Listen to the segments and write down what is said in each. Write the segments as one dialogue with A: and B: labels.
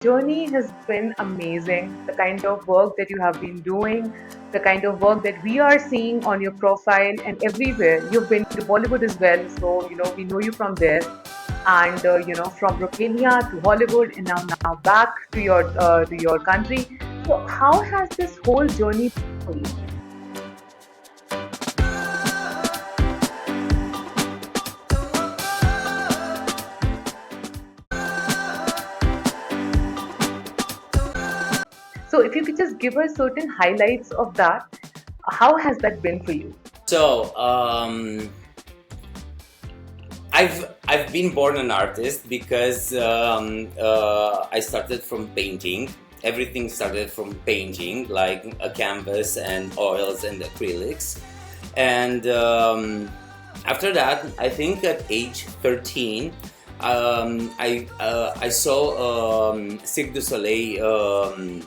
A: journey has been amazing. The kind of work that you have been doing, the kind of work that we are seeing on your profile and everywhere. You've been to Bollywood as well, so we know you from there, and from Romania to Hollywood, and now back to your country. So how has this whole journey been for you? So if you could just give us certain highlights of that, how has that been for you?
B: So, I've been born an artist because I started from painting. Everything started from painting, like a canvas and oils and acrylics. And after that, I think at age 13, I saw Cirque du Soleil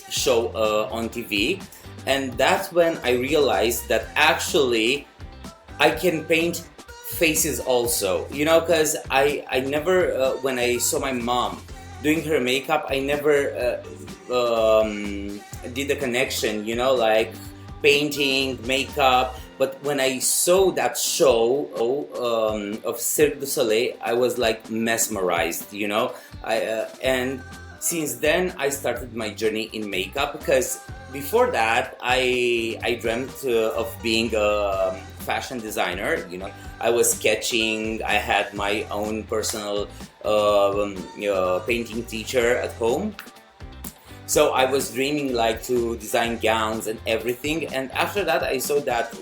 B: show on TV, and that's when I realized that actually I can paint faces also, because I never, when I saw my mom doing her makeup, I never did the connection, like painting, makeup. But when I saw that show of Cirque du Soleil, I was like mesmerized, and since then I started my journey in makeup, because before that I dreamt of being a fashion designer. I was sketching. I had my own personal painting teacher at home, so I was dreaming like to design gowns and everything. And after that I saw that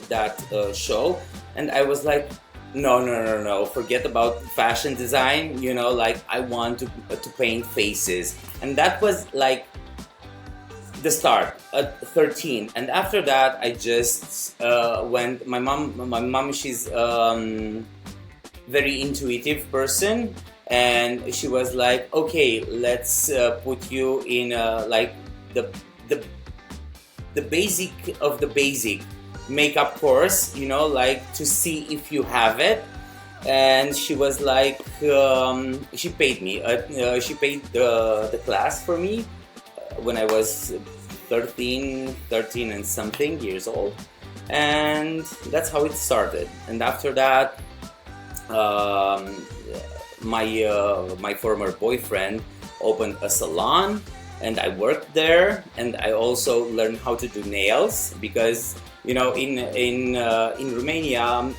B: show, and I was like, no, forget about fashion design, like I want to paint faces. And that was like the start at 13. And after that I just went. My mom, she's very intuitive person, and she was like, okay, let's put you in like the the the basic of the basic makeup course, like to see if you have it. And she was like, she paid me, she paid the class for me when I was 13 and something years old. And that's how it started. And after that, my former boyfriend opened a salon, and I worked there. And I also learned how to do nails, because in Romania,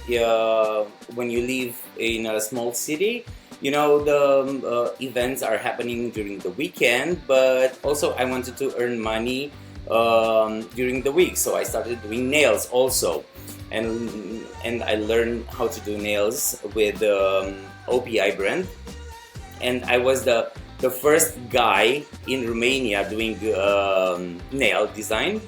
B: when you live in a small city, the events are happening during the weekend, but also I wanted to earn money during the week, so I started doing nails also. And I learned how to do nails with OPI brand, and I was the first guy in Romania doing nail design.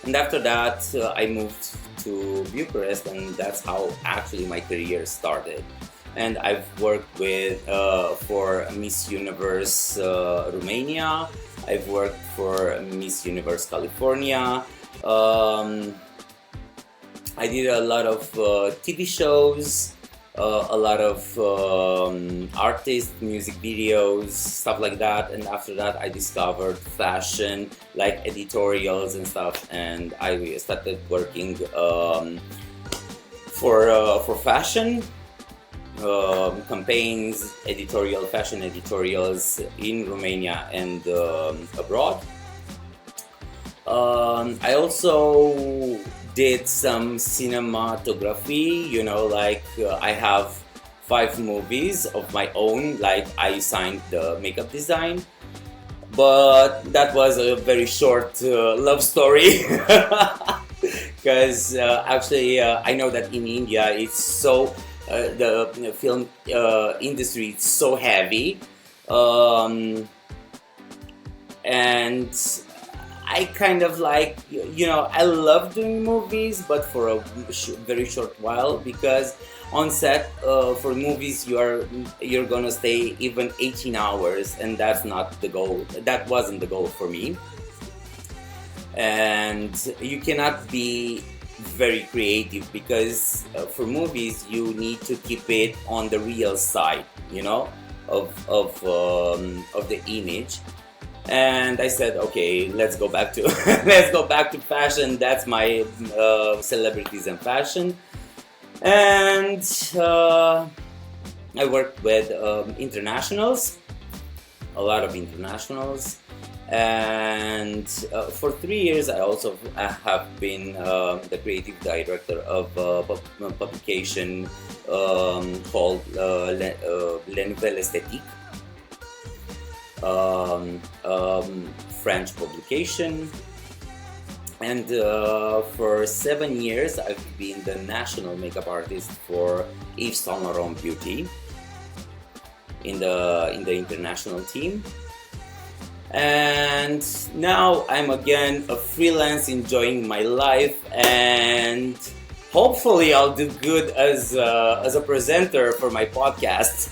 B: And after that, I moved to Bucharest, and that's how actually my career started. And I've worked with for Miss Universe Romania. I've worked for Miss Universe California. I did a lot of TV shows, a lot of artist music videos, stuff like that. And after that I discovered fashion, like editorials and stuff, and I started working for fashion campaigns, fashion editorials in Romania and abroad. I also did some cinematography, like I have 5 movies of my own, like I signed the makeup design. But that was a very short love story, because actually I know that in India it's so the film industry is so heavy, and I kind of like, I love doing movies, but for a very short while, because on set for movies you're gonna stay even 18 hours, and that's not the goal. That wasn't the goal for me. And you cannot be very creative, because for movies you need to keep it on the real side, of the image. And I said, okay, let's go back to let's go back to fashion. That's my celebrities and fashion. And I worked with internationals, a lot of internationals. And for 3 years, I also have been the creative director of a publication called La Nouvelle Esthétique, French publication. And for 7 years, I've been the national makeup artist for Yves Saint Laurent Beauty in the international team. And now I'm again a freelance, enjoying my life, and hopefully I'll do good as a presenter for my podcast.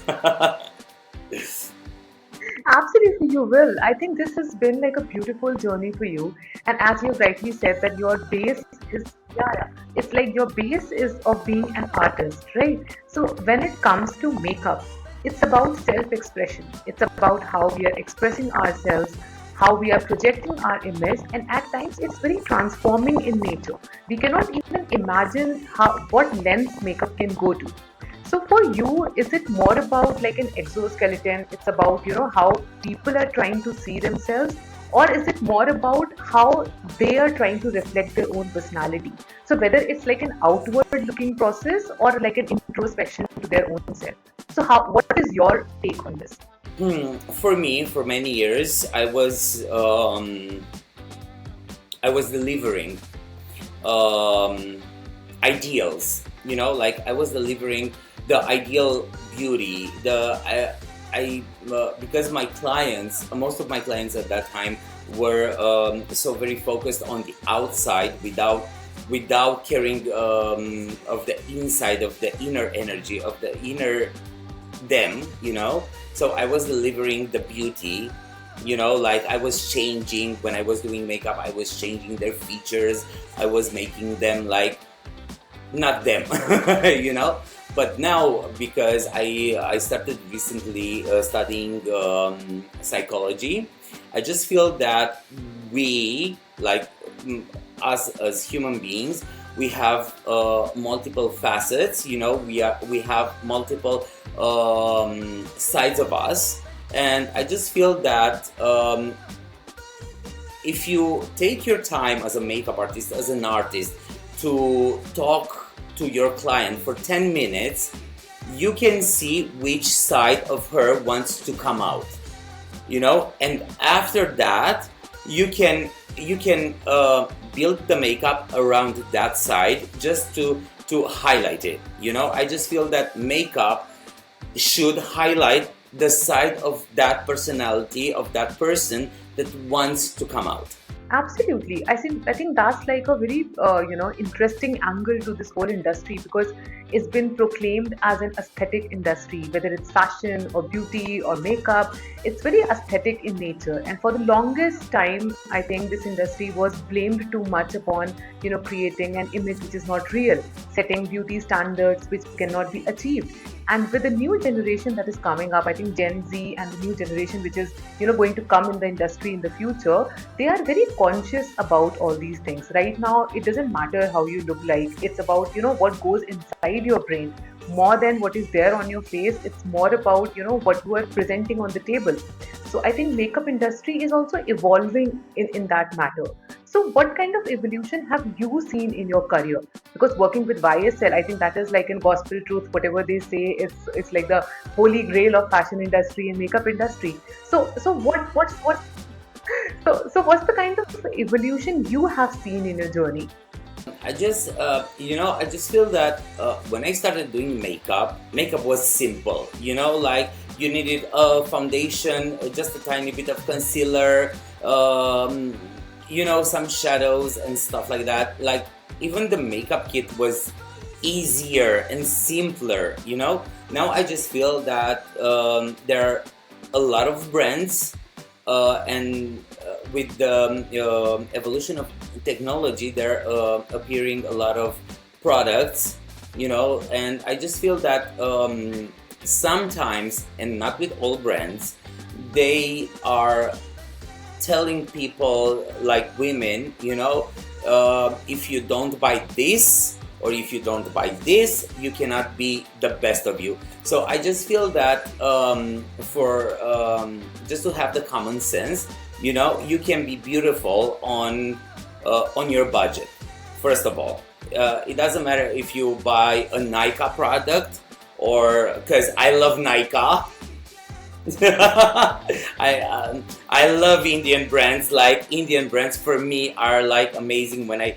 A: Absolutely, you will. I think this has been like a beautiful journey for you. And as you rightly said, that your base is, yeah, it's like your base is of being an artist, right? So when it comes to makeup, it's about self-expression. It's about how we are expressing ourselves, how we are projecting our image, and at times it's very transforming in nature. We cannot even imagine what lengths makeup can go to. So for you, is it more about like an exoskeleton? It's about, how people are trying to see themselves, or is it more about how they are trying to reflect their own personality? So whether it's like an outward looking process or like an introspection to their own self. So what is your take on this?
B: For me, for many years, I was delivering ideals. Like I was delivering the ideal beauty. Because most of my clients at that time were so very focused on the outside without caring of the inside, of the inner energy, of the inner them. So I was delivering the beauty. Like I was changing when I was doing makeup. I was changing their features. I was making them like not them. But now, because I started recently studying psychology, I just feel that we, like us as human beings, we have multiple facets. We have multiple sides of us, and I just feel that if you take your time as a makeup artist, as an artist, to talk to your client for 10 minutes, you can see which side of her wants to come out, and after that you can build the makeup around that side just to highlight it. I just feel that makeup should highlight the side of that personality of that person that wants to come out.
A: Absolutely. I think that's like a very interesting angle to this whole industry, because it's been proclaimed as an aesthetic industry, whether it's fashion or beauty or makeup. It's very aesthetic in nature, and for the longest time, I think this industry was blamed too much upon creating an image which is not real, setting beauty standards which cannot be achieved. And with the new generation that is coming up, I think Gen Z and the new generation which is going to come in the industry in the future, they are very conscious about all these things. Right now, it doesn't matter how you look like. It's about what goes inside your brain more than what is there on your face. It's more about what you are presenting on the table. So I think makeup industry is also evolving in that matter. So what kind of evolution have you seen in your career? Because working with YSL, I think that is like in gospel truth. Whatever they say, it's like the holy grail of fashion industry and makeup industry. So what's the kind of evolution you have seen in your journey?
B: I just feel that when I started doing makeup was simple. Like you needed a foundation, just a tiny bit of concealer, some shadows and stuff like that. Like even the makeup kit was easier and simpler. Now I just feel that there are a lot of brands, and with the evolution of technology, there are appearing a lot of products, and I just feel that sometimes, and not with all brands, they are telling people, like women, if you don't buy this or if you don't buy this, you cannot be the best of you. So I just feel that just to have the common sense, you can be beautiful on your budget. First of all, it doesn't matter if you buy a Nike product, or because I love Nike. I love Indian brands. Like, Indian brands for me are like amazing. When I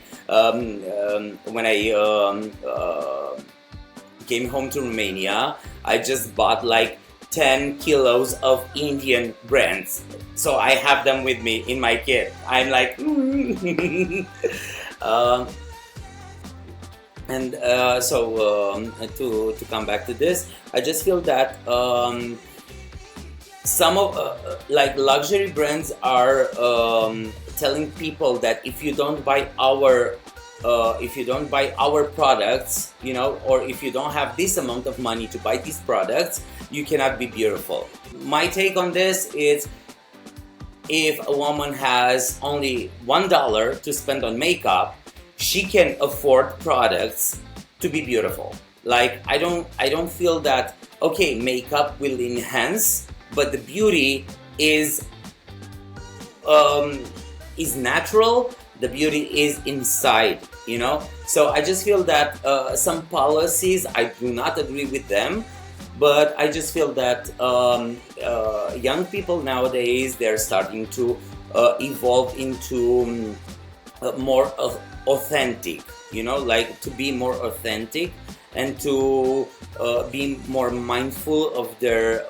B: came home to Romania, I just bought like 10 kilos of Indian brands. So I have them with me in my kit. I'm like, to come back to this, I just feel that some of like luxury brands are telling people that if you don't buy our products, or if you don't have this amount of money to buy these products, you cannot be beautiful. My take on this is, if a woman has only $1 to spend on makeup, she can afford products to be beautiful. Like, I don't feel that, okay, makeup will enhance, but the beauty is natural. The beauty is inside, So I just feel that some policies, I do not agree with them, but I just feel that young people nowadays, they're starting to evolve into more of authentic, like to be more authentic and to be more mindful of their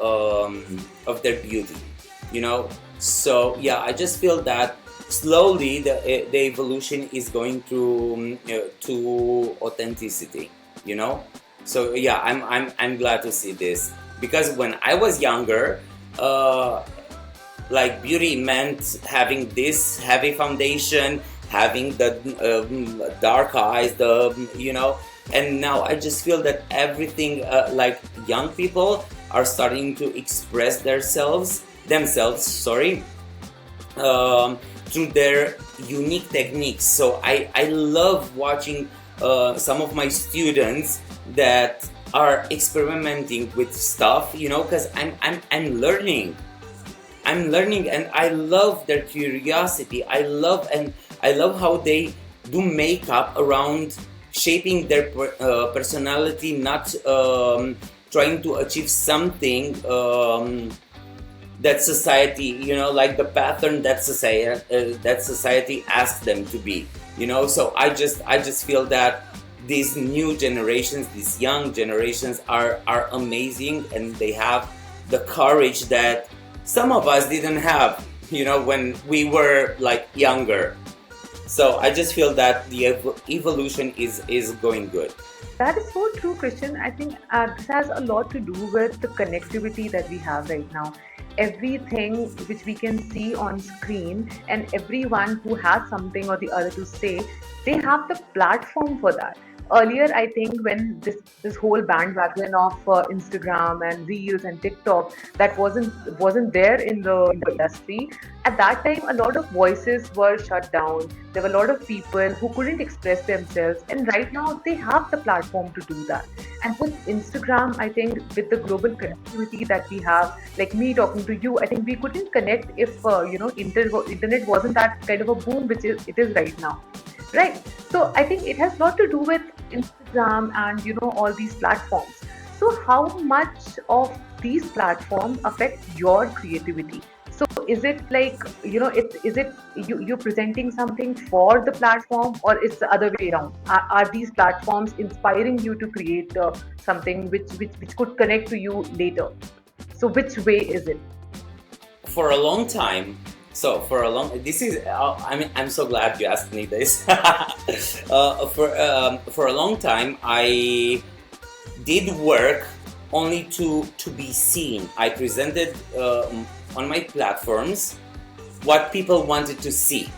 B: beauty, So yeah, I just feel that slowly the evolution is going to authenticity, So yeah, I'm glad to see this, because when I was younger, like, beauty meant having this heavy foundation, having the dark eyes, and now I just feel that everything, like, young people are starting to express themselves, through their unique techniques. So I love watching some of my students that are experimenting with stuff, because I'm learning, and I love their curiosity. I love how they do makeup around shaping their personality, not trying to achieve something that society, like the pattern that society asks them to be, So I just feel that these new generations, these young generations are amazing, and they have the courage that some of us didn't have, when we were like younger. So I just feel that the evolution is going good.
A: That is so true, Christian. I think this has a lot to do with the connectivity that we have right now. Everything which we can see on screen, and everyone who has something or the other to say, they have the platform for that. Earlier, I think, when this whole bandwagon of Instagram and Reels and TikTok, that wasn't there in the industry. At that time, a lot of voices were shut down. There were a lot of people who couldn't express themselves, and right now they have the platform to do that. And with Instagram, I think, with the global connectivity that we have, like me talking to you, I think we couldn't connect if internet wasn't that kind of a boom which it is right now. Right. So I think it has a lot to do with Instagram and all these platforms. So how much of these platforms affect your creativity? So is it like, is it you presenting something for the platform, or it's the other way around? Are these platforms inspiring you to create something which could connect to you later? So which way is it?
B: For a long time. This is, I'm so glad you asked me this. For a long time, I did work only to be seen. I presented on my platforms what people wanted to see,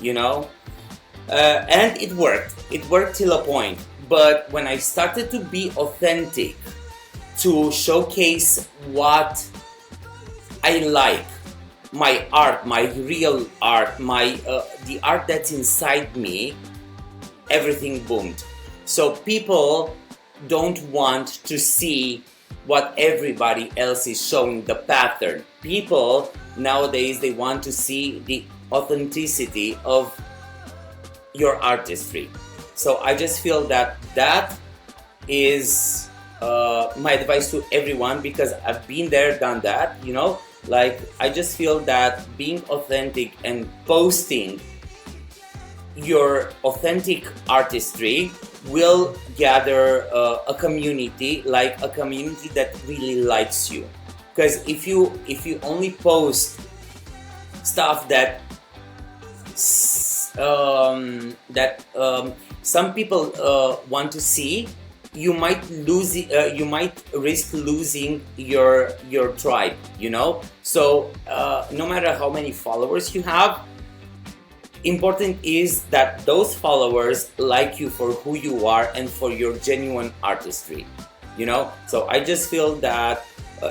B: and it worked. It worked till a point. But when I started to be authentic, to showcase what I like, my art, my real art, my the art that's inside me. Everything boomed. So people don't want to see what everybody else is showing, the pattern. People nowadays, they want to see the authenticity of your artistry. So I just feel that that is my advice to everyone, because I've been there, done that, you know. Like, I just feel that being authentic and posting your authentic artistry will gather a community, like a community that really likes you. Because if you only post stuff that some people want to see, you might lose you might risk losing your tribe, you know. So no matter how many followers you have, important is that those followers like you for who you are and for your genuine artistry, you know. So I just feel that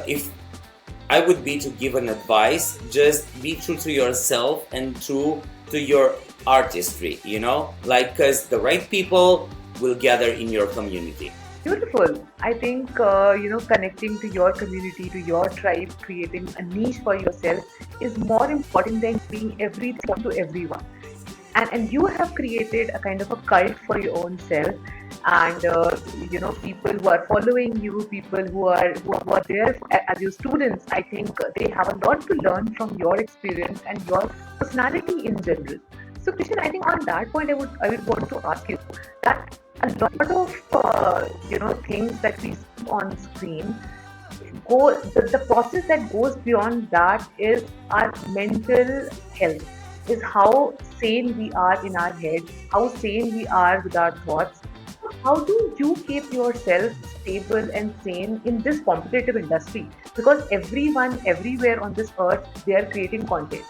B: if I would be to give an advice, just be true to yourself and true to your artistry, you know, like, because the right people will gather in your community.
A: Beautiful. I think, connecting to your community, to your tribe, creating a niche for yourself is more important than being everything to everyone. And you have created a kind of a cult for your own self. And, people who are following you, people who are there as your students, I think they have a lot to learn from your experience and your personality in general. So, Christian, I think on that point, I would want to ask you that a lot of things that we see on screen the process that goes beyond that is our mental health, is how sane we are in our head, how sane we are with our thoughts. How do you keep yourself stable and sane in this competitive industry? Because everyone, everywhere on this earth, they are creating content.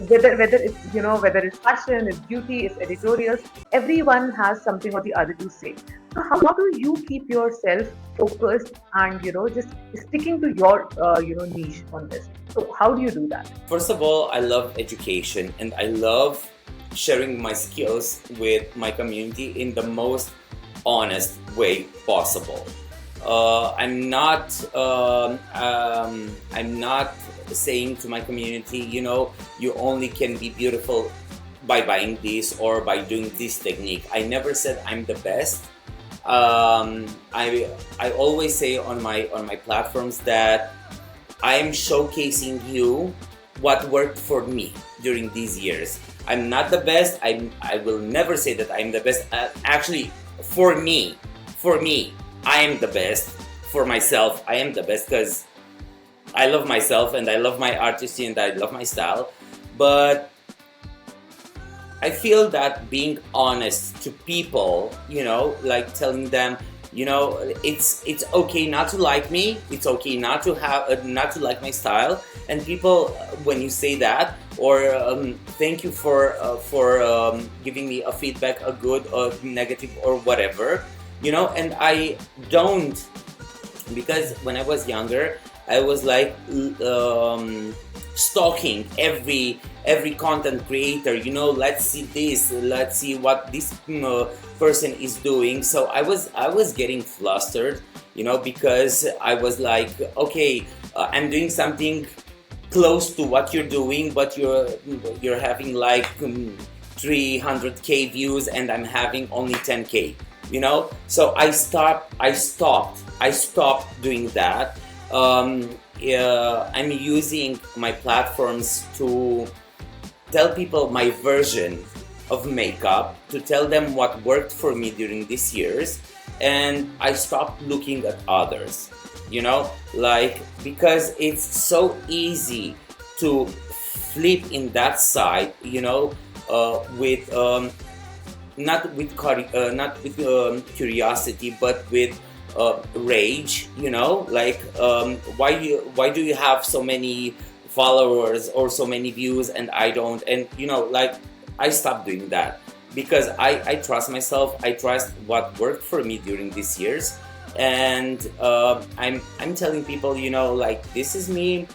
A: Whether it's fashion, it's beauty, it's editorials, everyone has something or the other to say. So how do you keep yourself focused and just sticking to your niche on this? So how do you do that?
B: First of all, I love education and I love sharing my skills with my community in the most honest way possible. I'm not saying to my community, you only can be beautiful by buying this or by doing this technique. I never said I'm the best. I always say on my platforms that I'm showcasing you what worked for me during these years. I'm not the best. I will never say that I'm the best. Actually, for me, I am the best. For myself, I am the best because I love myself and I love my artistry and I love my style. But I feel that being honest to people, like telling them, it's okay not to like me. It's okay not to like my style. And people, when you say that, or thank you for giving me a feedback, a good or negative or whatever, and I don't, because when I was younger, I was like stalking every content creator. Let's see this, let's see what this person is doing. So I was getting flustered, because I was like, okay, I'm doing something close to what you're doing, but you're having like 300k views and I'm having only 10k. So I stopped doing that. I'm using my platforms to tell people my version of makeup, to tell them what worked for me during these years, and I stopped looking at others, because it's so easy to flip in that side, with not with curiosity, but with rage. Why do you have so many followers or so many views and I don't? And I stopped doing that because I trust myself. I trust what worked for me during these years, And I'm telling people, like, this is me,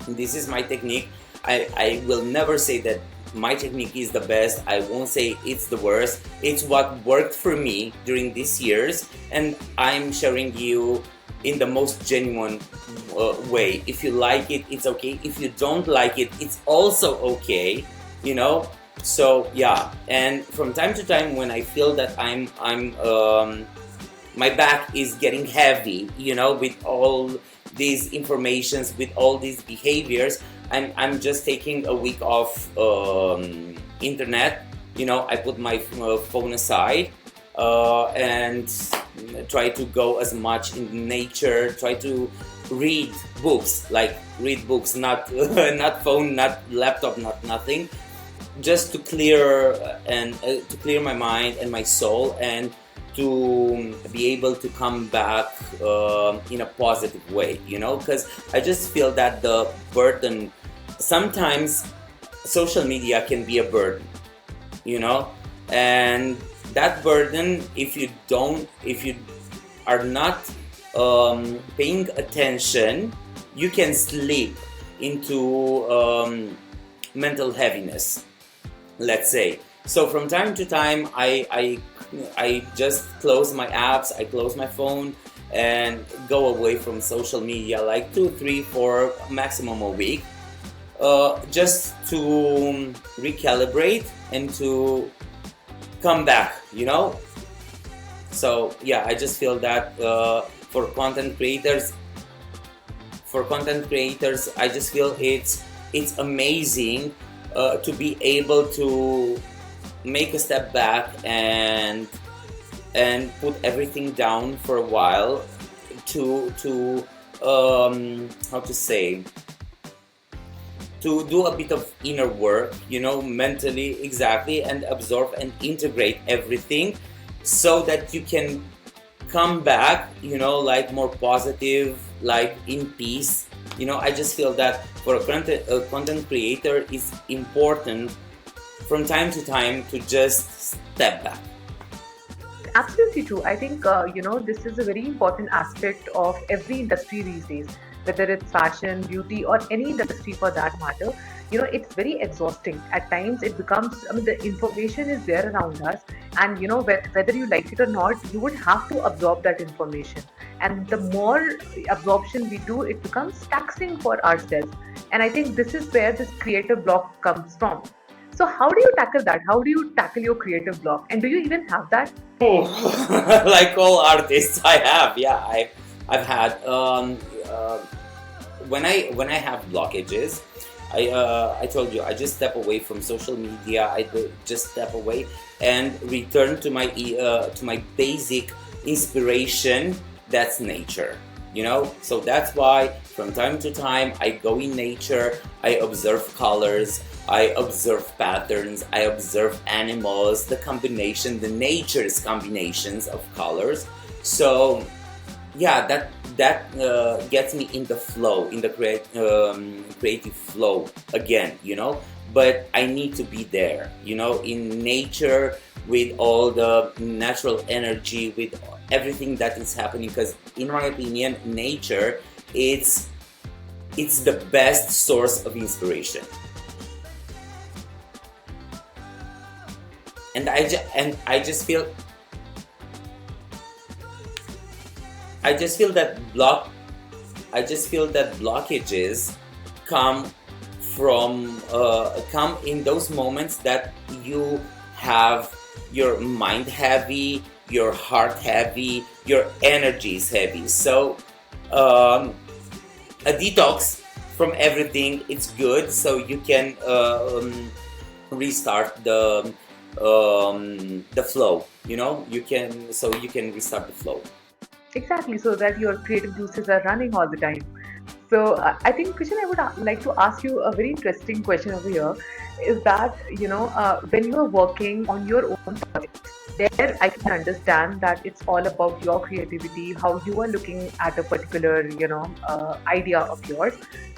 B: this is my technique. I will never say that my technique is the best. I won't say it's the worst. It's what worked for me during these years, and I'm sharing you in the most genuine way. If you like it, it's okay. If you don't like it, it's also okay. You know. So yeah, and from time to time, when I feel that I'm my back is getting heavy, with all these informations, with all these behaviors, I'm just taking a week off internet. I put my phone aside and try to go as much in nature, try to read books, not not phone, not laptop, not nothing, just to clear and to clear my mind and my soul, and to be able to come back in a positive way, because I just feel that the burden, sometimes social media can be a burden, and that burden, if you are not paying attention, you can slip into mental heaviness, let's say. So from time to time, I just close my apps, I close my phone, and go away from social media like 2, 3, 4, maximum a week, just to recalibrate and to come back, So yeah, I just feel that for content creators, I just feel it's amazing to be able to make a step back and put everything down for a while, to how to say, to do a bit of inner work, mentally, exactly, and absorb and integrate everything, so that you can come back, like more positive, like in peace. I just feel that for a content creator, it's important from time to time to just step back.
A: Absolutely true. I think, this is a very important aspect of every industry these days, whether it's fashion, beauty, or any industry for that matter. It's very exhausting. At times, it becomes, the information is there around us, and, whether you like it or not, you would have to absorb that information. And the more absorption we do, it becomes taxing for ourselves. And I think this is where this creative block comes from. So, how do you tackle that? How do you tackle your creative block? And do you even have that?
B: Oh, like all artists, I have. Yeah, I've had when I have blockages, I told you, I just step away from social media. Just step away and return to my basic inspiration. That's nature. So that's why from time to time I go in nature. I observe colors, I observe patterns, I observe animals, the nature's combinations of colors. So yeah, that gets me in the flow, in the creative flow again, But I need to be there, in nature, with all the natural energy, with everything that is happening. Because in my opinion, nature, it's the best source of inspiration. And I just feel that blockages come come in those moments that you have your mind heavy, your heart heavy, your energy is heavy. So a detox from everything, it's good, so you can restart the flow. You can restart the flow.
A: Exactly, so that your creative juices are running all the time. So I think, Christian, I would like to ask you a very interesting question over here. Is that, when you are working on your own project, there I can understand that it's all about your creativity, how you are looking at a particular, idea of yours.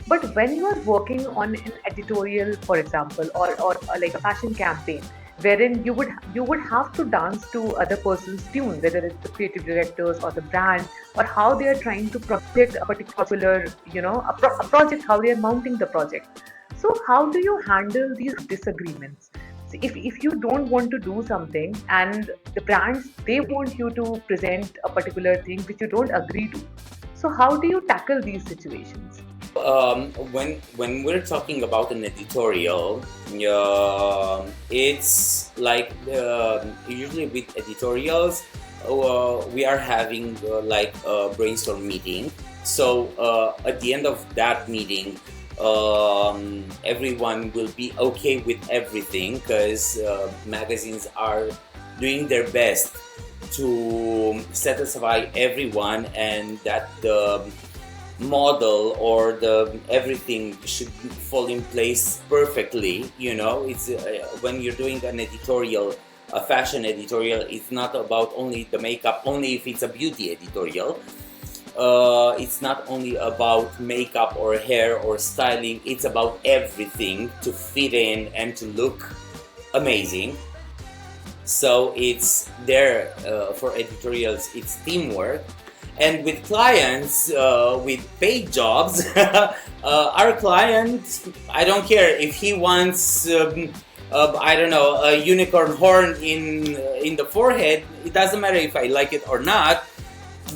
A: But when you are working on an editorial, for example, or like a fashion campaign, wherein you would have to dance to other person's tune, whether it's the creative directors or the brand, or how they are trying to project a particular, a project, how they are mounting the project. So how do you handle these disagreements? So if you don't want to do something and the brands, they want you to present a particular thing which you don't agree to, so how do you tackle these situations?
B: When we're talking about an editorial, it's like usually with editorials, we are having like a brainstorm meeting. So at the end of that meeting, everyone will be okay with everything, because magazines are doing their best to satisfy everyone, and that the model or the everything should fall in place perfectly. It's when you're doing an editorial, a fashion editorial, it's not about only the makeup. Only if it's a beauty editorial, it's not only about makeup or hair or styling. It's about everything to fit in and to look amazing. So it's there for editorials, it's teamwork. And with clients, with paid jobs, our client, I don't care if he wants, I don't know, a unicorn horn in the forehead. It doesn't matter if I like it or not.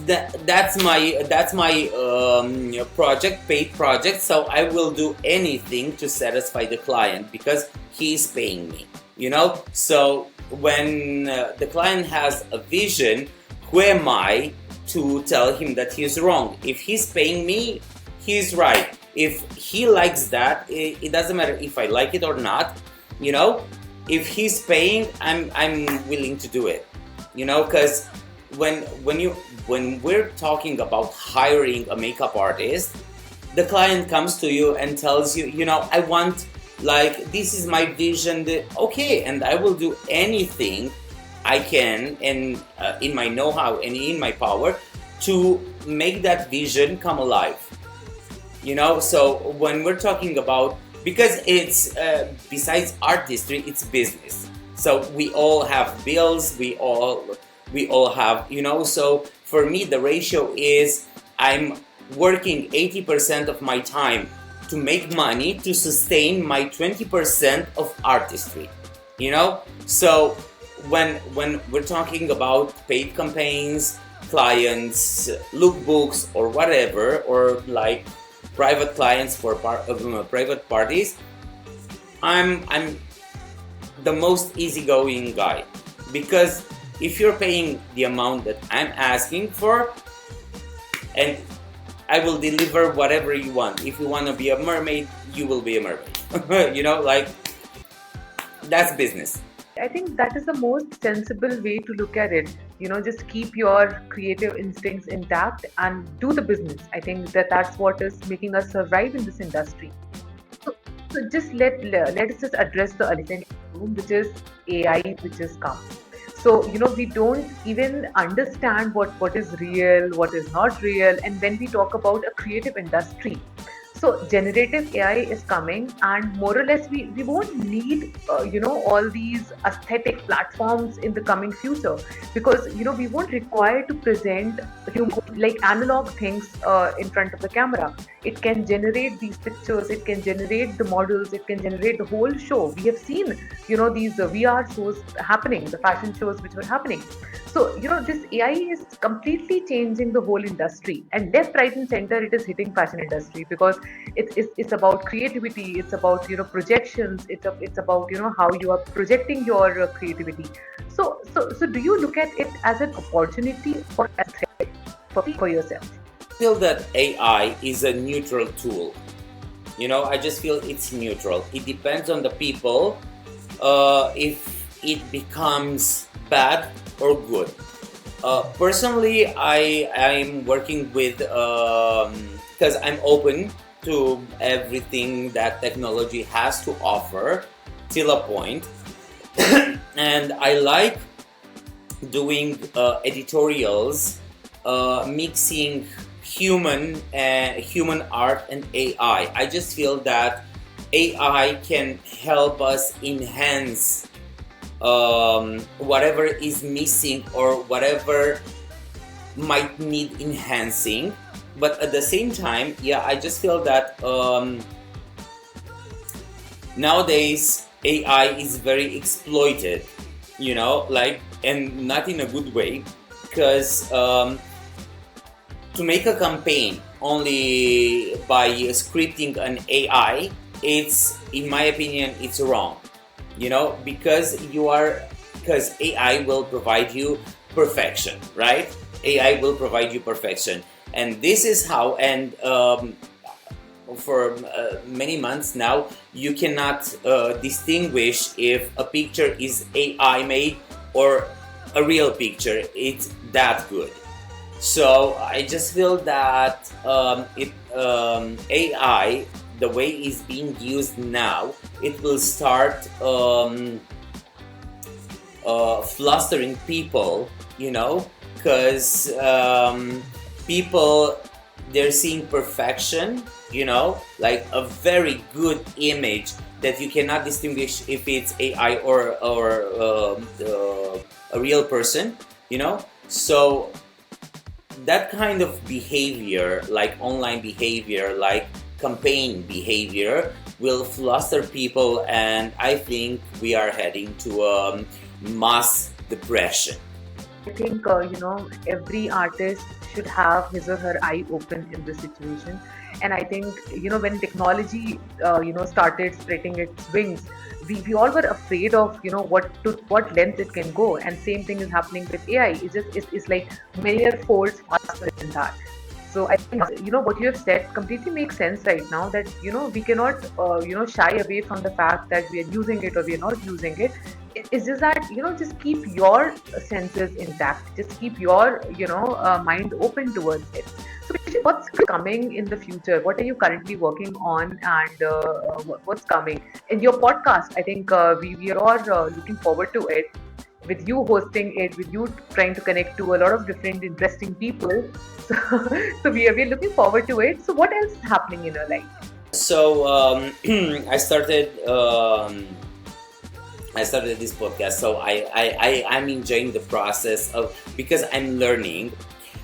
B: That's my project, paid project. So I will do anything to satisfy the client because he's paying me. So when the client has a vision, who am I to tell him that he's wrong? If he's paying me, he's right. If he likes that, it doesn't matter if I like it or not. If he's paying, I'm willing to do it. Because when we're talking about hiring a makeup artist, the client comes to you and tells you, I want, like, this is my vision. Okay, and I will do anything I can, and in my know-how and in my power, to make that vision come alive. So when we're talking about, because it's besides artistry, it's business. So we all have bills. We all have, So for me, the ratio is I'm working 80% of my time to make money to sustain my 20% of artistry. So when we're talking about paid campaigns, clients, lookbooks, or whatever, or like private clients for private parties, I'm the most easygoing guy, because if you're paying the amount that I'm asking for, and I will deliver whatever you want. If you want to be a mermaid, you will be a mermaid. Like, that's business.
A: I think that is the most sensible way to look at it. Just keep your creative instincts intact and do the business. I think that's what is making us survive in this industry. So just let us just address the elephant in the room, which is AI, which has come. So we don't even understand what is real, what is not real, and when we talk about a creative industry. So generative AI is coming, and more or less we won't need all these aesthetic platforms in the coming future, because we won't require to present like analog things in front of the camera. It can generate these pictures, it can generate the models, it can generate the whole show. We have seen these VR shows happening, the fashion shows which were happening. So this AI is completely changing the whole industry, and left, right, and center it is hitting fashion industry, because it's about creativity, it's about projections, it's about how you are projecting your creativity. So do you look at it as an opportunity or a threat for yourself?
B: I feel that AI is a neutral tool. I just feel it's neutral. It depends on the people if it becomes bad or good. Personally, I'm working with, because I'm open to everything that technology has to offer till a point. And I like doing editorials, mixing human art and AI. I just feel that AI can help us enhance whatever is missing or whatever might need enhancing. But at the same time, yeah, I just feel that nowadays AI is very exploited, like, and not in a good way, because to make a campaign only by scripting an AI, in my opinion, it's wrong. Because AI will provide you perfection, right? AI will provide you perfection, and this is how. And for many months now, you cannot distinguish if a picture is AI made or a real picture. It's that good. So I just feel that AI, the way it's being used now, it will start flustering people, because people, they're seeing perfection, like a very good image that you cannot distinguish if it's AI or a real person, So that kind of behavior, like online behavior, like campaign behavior, will fluster people, and I think we are heading to mass depression.
A: I think, every artist should have his or her eye open in this situation. And I think, when technology, started spreading its wings, we all were afraid of, what length it can go. And same thing is happening with AI. It's like many folds faster than that. So I think, what you have said completely makes sense right now, that, we cannot, shy away from the fact that we are using it or we are not using it. It's just that, just keep your senses intact. Just keep your, mind open towards it. So basically, what's coming in the future? What are you currently working on, and what's coming? In your podcast, I think we are all looking forward to it, with you hosting it, with you trying to connect to a lot of different interesting people. So, so we are looking forward to it. So what else is happening in your life?
B: So I started this podcast. So I'm enjoying the process of, because I'm learning.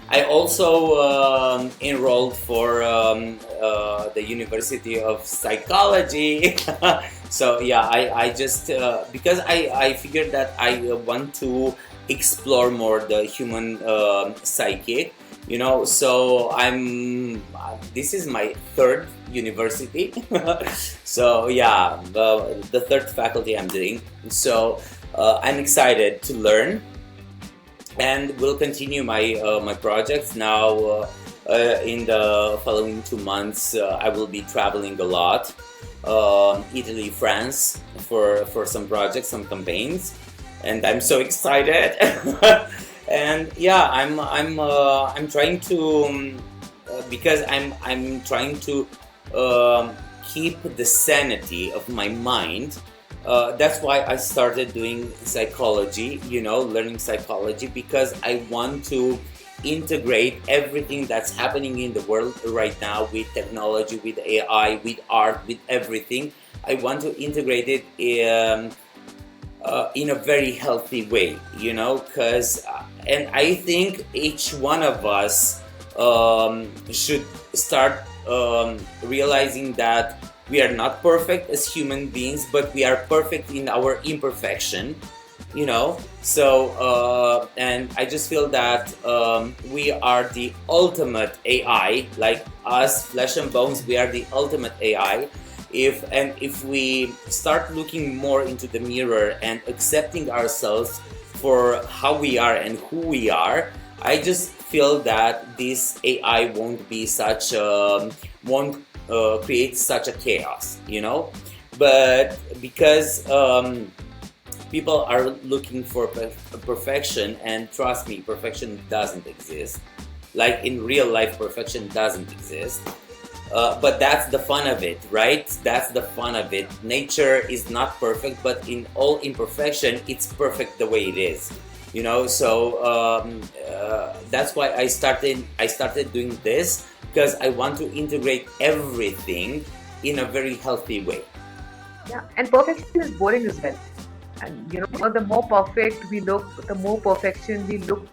B: I also enrolled for the University of Psychology. So yeah, I just because I figured that I want to explore more the human psyche. So this is my third university. So yeah, the third faculty I'm doing. So I'm excited to learn, and will continue my projects now. In the following 2 months, I will be traveling a lot, Italy, France, for some projects, some campaigns, and I'm so excited. And yeah, I'm trying to because I'm trying to keep the sanity of my mind. That's why I started doing psychology, learning psychology, because I want to integrate everything that's happening in the world right now, with technology, with AI, with art, with everything. I want to integrate it in a very healthy way, because and I think each one of us should start realizing that we are not perfect as human beings, but we are perfect in our imperfection, So, and I just feel that we are the ultimate AI, like us, flesh and bones. We are the ultimate AI. If we start looking more into the mirror and accepting ourselves for how we are and who we are, I just feel that this AI won't be such won't create such a chaos, But because people are looking for perfection, and trust me, perfection doesn't exist. Like in real life, perfection doesn't exist. But that's the fun of it, right? That's the fun of it. Nature is not perfect, but in all imperfection, it's perfect the way it is. So that's why I started doing this, because I want to integrate everything in a very healthy way.
A: Yeah, and perfection is boring as well. And the more perfect we look, the more perfection we look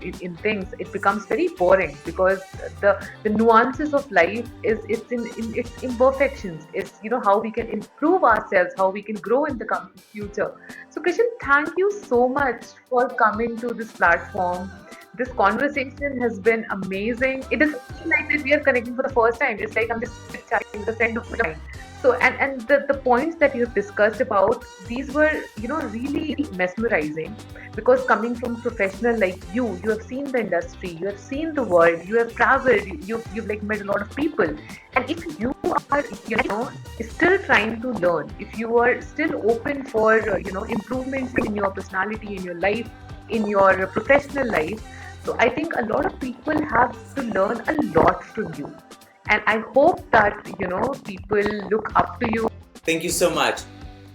A: in things, it becomes very boring, because the nuances of life is it's in its imperfections. It's how we can improve ourselves, how we can grow in the coming future. So Krishan, thank you so much for coming to this platform. This conversation has been amazing. It doesn't feel like that we are connecting for the first time. It's like I'm just chatting with a friend of mine. So, and the points that you've discussed about, these were, really mesmerizing, because coming from professional like you have seen the industry, you have seen the world, you have traveled, you've like met a lot of people. And if you are, still trying to learn, if you are still open for, improvements in your personality, in your life, in your professional life, so I think a lot of people have to learn a lot from you. And I hope that people look up to you.
B: Thank you so much.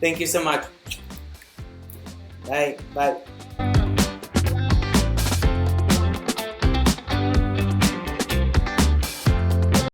B: Thank you so much. Bye. Bye.